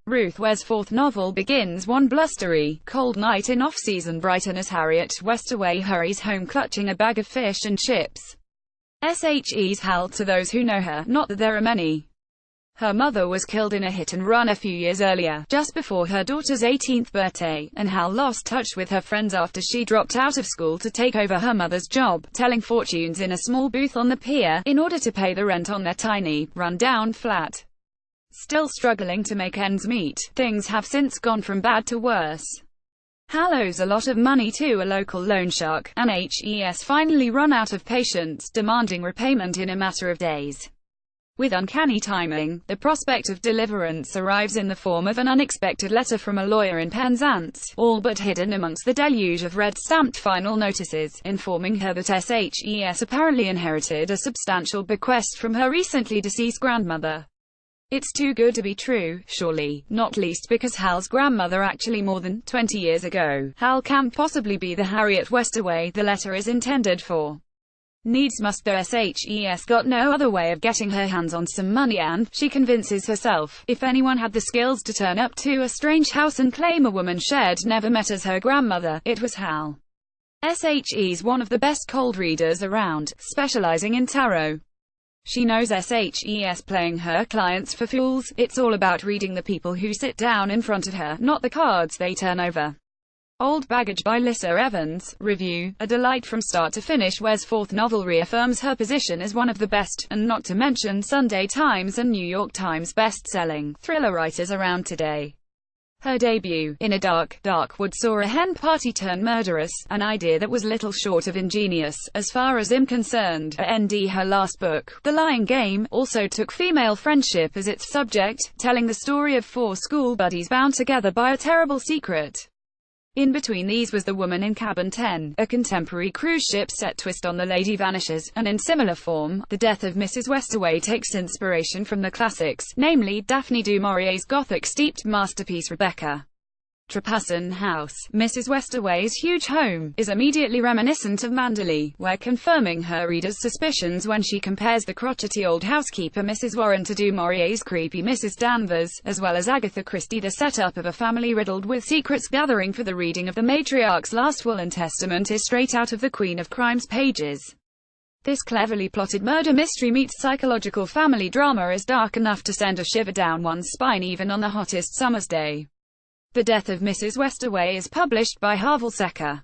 Ruth Ware's fourth novel begins one blustery, cold night in off-season Brighton as Harriet Westaway hurries home clutching a bag of fish and chips. SHE's Hal to those who know her, not that there are many. Her mother was killed in a hit-and-run a few years earlier, just before her daughter's 18th birthday, and Hal lost touch with her friends after she dropped out of school to take over her mother's job, telling fortunes in a small booth on the pier, in order to pay the rent on their tiny, run-down flat. Still struggling to make ends meet, things have since gone from bad to worse. Hal owes a lot of money to a local loan shark, and HES finally run out of patience, demanding repayment in a matter of days. With uncanny timing, the prospect of deliverance arrives in the form of an unexpected letter from a lawyer in Penzance, all but hidden amongst the deluge of red-stamped final notices, informing her that SHES apparently inherited a substantial bequest from her recently deceased grandmother. It's too good to be true, surely, not least because Hal's grandmother actually more than 20 years ago. Hal can't possibly be the Harriet Westaway the letter is intended for. Needs must the SHES got no other way of getting her hands on some money, and, she convinces herself, if anyone had the skills to turn up to a strange house and claim a woman she'd never met as her grandmother, it was Hal. SHE's one of the best cold readers around, specializing in tarot. She knows SHES playing her clients for fools. It's all about reading the people who sit down in front of her, not the cards they turn over. Old Baggage by Lissa Evans. Review: a delight from start to finish. Ware's fourth novel reaffirms her position as one of the best, and not to mention Sunday Times and New York Times best-selling, thriller writers around today. Her debut, In a Dark, Dark Wood, saw a hen party turn murderous, an idea that was little short of ingenious, as far as I'm concerned. Her last book, The Lying Game, also took female friendship as its subject, telling the story of four school buddies bound together by a terrible secret. In between these was The Woman in Cabin 10, a contemporary cruise ship set twist on The Lady Vanishes, and in similar form, The Death of Mrs Westaway takes inspiration from the classics, namely Daphne du Maurier's Gothic-steeped masterpiece Rebecca. Trepassen House, Mrs Westaway's huge home, is immediately reminiscent of Manderley, where confirming her readers' suspicions when she compares the crotchety old housekeeper Mrs Warren to du Maurier's creepy Mrs Danvers, as well as Agatha Christie. The setup of a family riddled with secrets gathering for the reading of the matriarch's last will and testament is straight out of the Queen of Crime's pages. This cleverly plotted murder mystery meets psychological family drama is dark enough to send a shiver down one's spine even on the hottest summer's day. The Death of Mrs Westaway is published by Havel Secker.